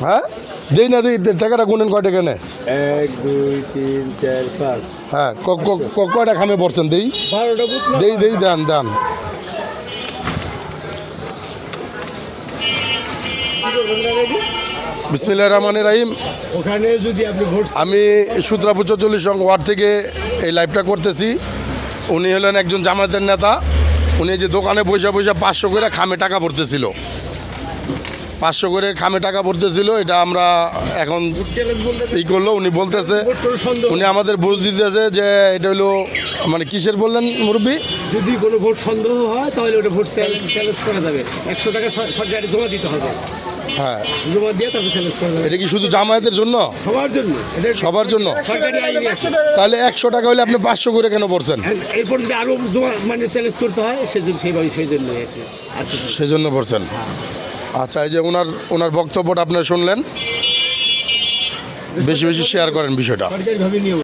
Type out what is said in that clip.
হ্যাঁ দেই না দিই, টাকাটা গুনেন কয় টাকা নেয়? 1 2 3 4 5 হ্যাঁ কয়টা খামে পড়ছেন দেই? 12টা বুথ না? দেই দেন বিসমিল্লাহির রহমানির রহিম। ওখানে যদি আপনি ভোট আমি সূত্রাপুর 44 নং ওয়ার্ড থেকে এই লাইভটা করতেছি। উনি হলেন একজন জামায়াতের নেতা। উনি যে দোকানে বসে 500 করে খামে টাকা ভরতেছিল, 500 করে খামে টাকা ভরতেছিল। এটা আমরা এখন চ্যালেঞ্জ বলতে এই করলো, উনি বলতেছে, ভোট করে সন্দেহ উনি আমাদের বুঝ দিতেছে যে এটা হলো মানে কিসের বললেন মুরব্বী? যদি কোনো ভোট সন্দেহ হয় তাহলে ওটা ভোট চ্যালেঞ্জ করা যাবে। 100 টাকা সরকারে জমা দিতে হবে, হ্যাঁ জমা দিয়ে তারপর চ্যালেঞ্জ করা যাবে এটা কি শুধু জামায়াতের জন্য? সবার জন্য, এটা সবার জন্য? সরকারি আইনে আছে। তাহলে 100 টাকা হলে আপনি 500 করে কেন পড়ছেন? এরপর যদি আরো জমা মানে চ্যালেঞ্জ করতে হয় সেজন্য সেই জন্যই আর কি। আর কিছু না। সেজন্য পড়ছেন। আচ্ছা, এই যে ওনার বক্তব্যটা আপনারা শুনলেন, বেশি বেশি শেয়ার করেন বিষয়টা। সরকারিভাবে নিয়ম